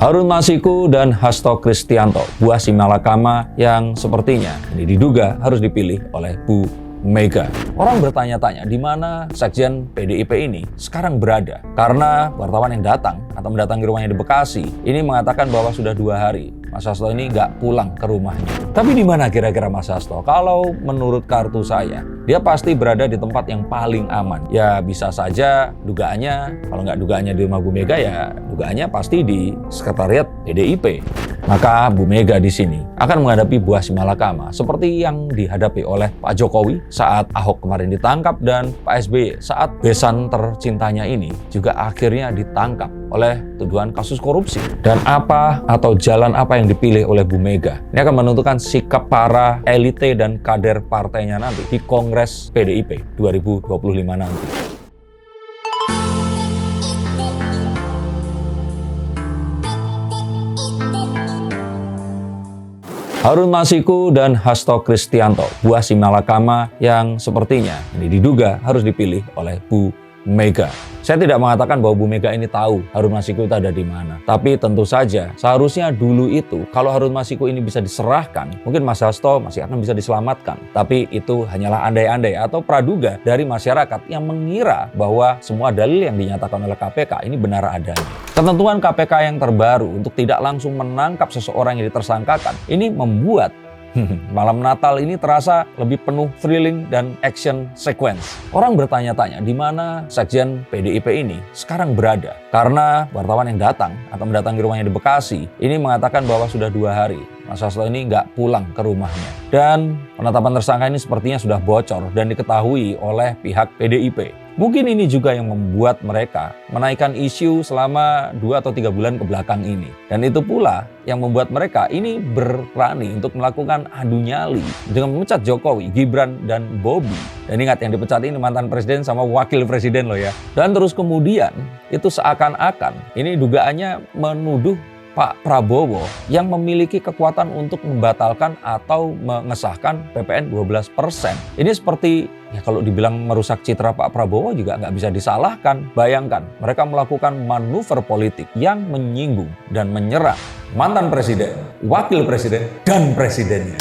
Harun Masiku dan Hasto Kristianto, buah si malakama yang sepertinya ini diduga harus dipilih oleh Bu Mega. Orang bertanya-tanya di mana sekjen PDIP ini sekarang berada. Karena wartawan yang datang atau mendatangi rumahnya di Bekasi ini mengatakan bahwa sudah 2 hari Mas Hasto ini nggak pulang ke rumahnya. Tapi di mana kira-kira Mas Hasto? Kalau menurut kartu saya, dia pasti berada di tempat yang paling aman. Ya bisa saja dugaannya, kalau nggak dugaannya di rumah Bu Mega ya dugaannya pasti di sekretariat PDIP. Maka Bu Mega di sini akan menghadapi buah si malakama seperti yang dihadapi oleh Pak Jokowi saat Ahok kemarin ditangkap dan Pak SBY saat besan tercintanya ini juga akhirnya ditangkap oleh tuduhan kasus korupsi. Dan apa atau jalan apa yang dipilih oleh Bu Mega ini akan menentukan sikap para elite dan kader partainya nanti di Kongres PDIP 2025 nanti. Harun Masiku dan Hasto Kristianto, buah si malakama yang sepertinya ini diduga harus dipilih oleh Bu Mega. Saya tidak mengatakan bahwa Bu Mega ini tahu Harun Masiku itu ada di mana. Tapi tentu saja seharusnya dulu itu kalau Harun Masiku ini bisa diserahkan, mungkin Mas Hasto masih akan bisa diselamatkan. Tapi itu hanyalah andai-andai atau praduga dari masyarakat yang mengira bahwa semua dalil yang dinyatakan oleh KPK ini benar adanya. Ketentuan KPK yang terbaru untuk tidak langsung menangkap seseorang yang ditersangkakan ini membuat malam Natal ini terasa lebih penuh thrilling dan action sequence. Orang bertanya-tanya di mana sekjen PDIP ini sekarang berada. Karena wartawan yang datang atau mendatangi rumahnya di Bekasi ini mengatakan bahwa sudah 2 hari Mas Hasto ini nggak pulang ke rumahnya. Dan penetapan tersangka ini sepertinya sudah bocor dan diketahui oleh pihak PDIP. Mungkin ini juga yang membuat mereka menaikkan isu selama 2 atau 3 bulan ke belakang ini. Dan itu pula yang membuat mereka ini berani untuk melakukan adu nyali dengan memecat Jokowi, Gibran, dan Bobi. Dan ingat yang dipecat ini mantan presiden sama wakil presiden loh ya. Dan terus kemudian itu seakan-akan ini dugaannya menuduh Pak Prabowo yang memiliki kekuatan untuk membatalkan atau mengesahkan PPN 12%. Ini seperti ya kalau dibilang merusak citra Pak Prabowo juga nggak bisa disalahkan. Bayangkan mereka melakukan manuver politik yang menyinggung dan menyerang mantan presiden, wakil presiden, dan presidennya.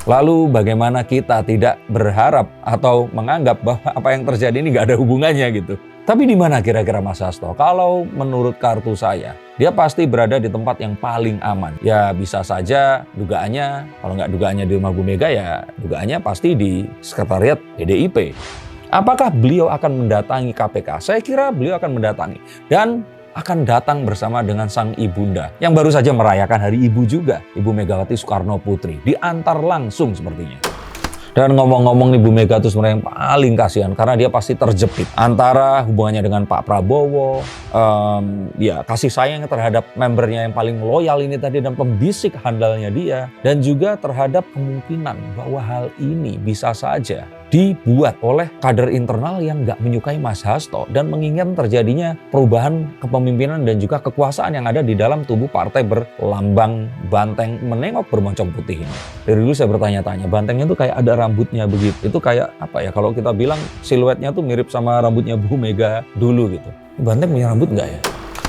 Lalu bagaimana kita tidak berharap atau menganggap bahwa apa yang terjadi ini nggak ada hubungannya gitu. Tapi di mana kira-kira Mas Hasto? Kalau menurut kartu saya, dia pasti berada di tempat yang paling aman. Ya bisa saja dugaannya, kalau nggak dugaannya di rumah Bu Mega ya dugaannya pasti di sekretariat PDIP. Apakah beliau akan mendatangi KPK? Saya kira beliau akan mendatangi. Dan akan datang bersama dengan sang ibunda yang baru saja merayakan Hari Ibu juga, Ibu Megawati Soekarno Putri, diantar langsung sepertinya. Dan ngomong-ngomong nih Bu Mega itu sebenarnya yang paling kasihan karena dia pasti terjepit antara hubungannya dengan Pak Prabowo, ya kasih sayangnya terhadap membernya yang paling loyal ini tadi dan pembisik handalnya dia, dan juga terhadap kemungkinan bahwa hal ini bisa saja dibuat oleh kader internal yang nggak menyukai Mas Hasto dan menginginkan terjadinya perubahan kepemimpinan dan juga kekuasaan yang ada di dalam tubuh partai berlambang banteng menengok bermoncong putih ini. Dari dulu saya bertanya-tanya, bantengnya tuh kayak ada rambutnya begitu. Itu kayak apa ya, kalau kita bilang siluetnya tuh mirip sama rambutnya Bu Mega dulu gitu. Banteng punya rambut nggak ya?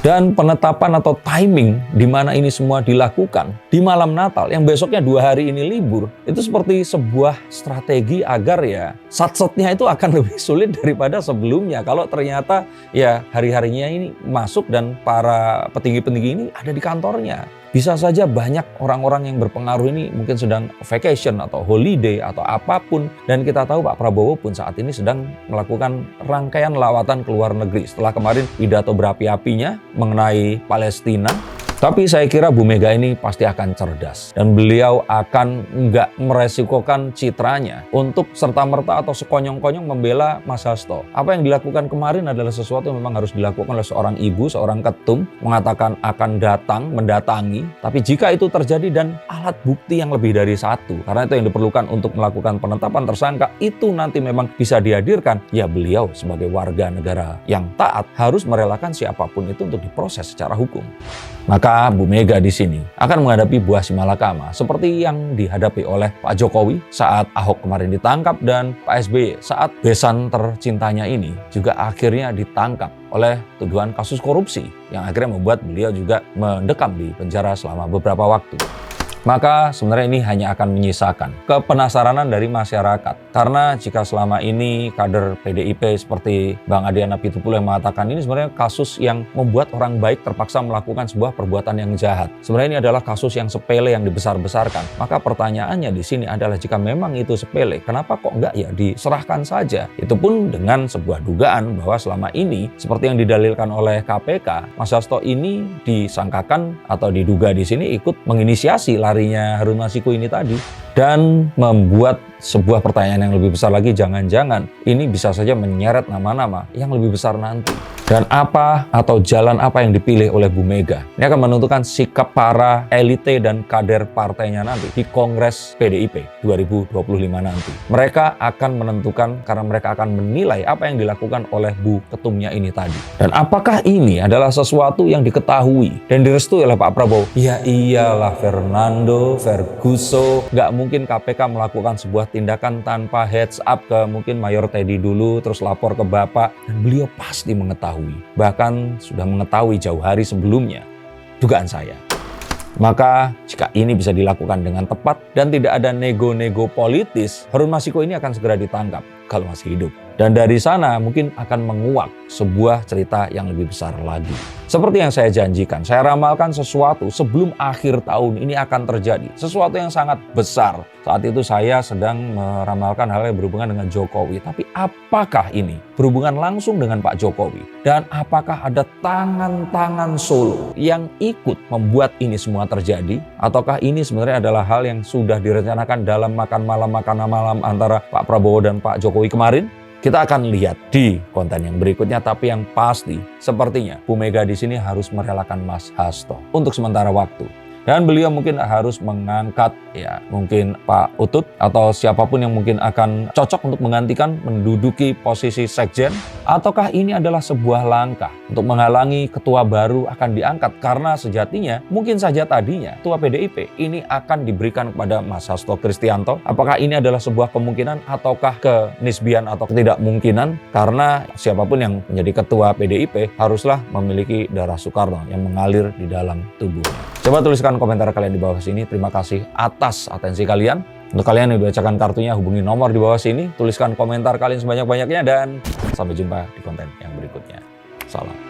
Dan penetapan atau timing di mana ini semua dilakukan di malam Natal yang besoknya 2 hari ini libur, itu seperti sebuah strategi agar ya satsetnya itu akan lebih sulit daripada sebelumnya. Kalau ternyata ya hari-harinya ini masuk dan para petinggi-petinggi ini ada di kantornya. Bisa saja banyak orang-orang yang berpengaruh ini mungkin sedang vacation atau holiday atau apapun. Dan kita tahu Pak Prabowo pun saat ini sedang melakukan rangkaian lawatan ke luar negeri. Setelah kemarin pidato berapi-apinya mengenai Palestina. Tapi saya kira Bu Mega ini pasti akan cerdas. Dan beliau akan nggak meresikokan citranya untuk serta-merta atau sekonyong-konyong membela Mas Hasto. Apa yang dilakukan kemarin adalah sesuatu yang memang harus dilakukan oleh seorang ibu, seorang ketum, mengatakan akan datang, mendatangi. Tapi jika itu terjadi dan alat bukti yang lebih dari satu, karena itu yang diperlukan untuk melakukan penetapan tersangka, itu nanti memang bisa dihadirkan, ya beliau sebagai warga negara yang taat harus merelakan siapapun itu untuk diproses secara hukum. Maka Maka Bu Mega di sini akan menghadapi buah simalakama seperti yang dihadapi oleh Pak Jokowi saat Ahok kemarin ditangkap dan Pak SBY saat besan tercintanya ini juga akhirnya ditangkap oleh tuduhan kasus korupsi yang akhirnya membuat beliau juga mendekam di penjara selama beberapa waktu. Maka sebenarnya ini hanya akan menyisakan kepenasaranan dari masyarakat. Karena jika selama ini kader PDIP seperti Bang Adian Apitupulu yang mengatakan ini sebenarnya kasus yang membuat orang baik terpaksa melakukan sebuah perbuatan yang jahat. Sebenarnya ini adalah kasus yang sepele yang dibesar-besarkan. Maka pertanyaannya di sini adalah jika memang itu sepele, kenapa kok enggak ya diserahkan saja? Itu pun dengan sebuah dugaan bahwa selama ini seperti yang didalilkan oleh KPK, Mas Hasto ini disangkakan atau diduga di sini ikut menginisiasi larinya Harun Masiku ini tadi, dan membuat sebuah pertanyaan yang lebih besar lagi, jangan-jangan ini bisa saja menyeret nama-nama yang lebih besar nanti. Dan apa atau jalan apa yang dipilih oleh Bu Mega ini akan menentukan sikap para elite dan kader partainya nanti di Kongres PDIP 2025 nanti. Mereka akan menentukan karena mereka akan menilai apa yang dilakukan oleh Bu Ketumnya ini tadi. Dan apakah ini adalah sesuatu yang diketahui dan direstui oleh Pak Prabowo? Ya iyalah Fernando, Ferguso, nggak mungkin KPK melakukan sebuah tindakan tanpa heads up ke mungkin Mayor Teddy dulu, terus lapor ke Bapak, dan beliau pasti mengetahui. Bahkan sudah mengetahui jauh hari sebelumnya, dugaan saya. Maka jika ini bisa dilakukan dengan tepat dan tidak ada nego-nego politis, Harun Masiku ini akan segera ditangkap kalau masih hidup. Dan dari sana mungkin akan menguak sebuah cerita yang lebih besar lagi. Seperti yang saya janjikan, saya ramalkan sesuatu sebelum akhir tahun ini akan terjadi. Sesuatu yang sangat besar. Saat itu saya sedang meramalkan hal yang berhubungan dengan Jokowi. Tapi apakah ini berhubungan langsung dengan Pak Jokowi? Dan apakah ada tangan-tangan Solo yang ikut membuat ini semua terjadi? Ataukah ini sebenarnya adalah hal yang sudah direncanakan dalam makan malam antara Pak Prabowo dan Pak Jokowi kemarin? Kita akan lihat di konten yang berikutnya, tapi yang pasti sepertinya Bu Mega di sini harus merelakan Mas Hasto untuk sementara waktu. Dan beliau mungkin harus mengangkat ya mungkin Pak Utut atau siapapun yang mungkin akan cocok untuk menggantikan menduduki posisi sekjen. Ataukah ini adalah sebuah langkah untuk menghalangi ketua baru akan diangkat, karena sejatinya mungkin saja tadinya ketua PDIP ini akan diberikan kepada Mas Hasto Kristianto. Apakah ini adalah sebuah kemungkinan ataukah kenisbian atau ketidakmungkinan, karena siapapun yang menjadi ketua PDIP haruslah memiliki darah Soekarno yang mengalir di dalam tubuhnya. Coba tuliskan komentar kalian di bawah sini. Terima kasih atas atensi kalian. Untuk kalian yang dibacakan kartunya, hubungi nomor di bawah sini. Tuliskan komentar kalian sebanyak-banyaknya dan sampai jumpa di konten yang berikutnya. Salam.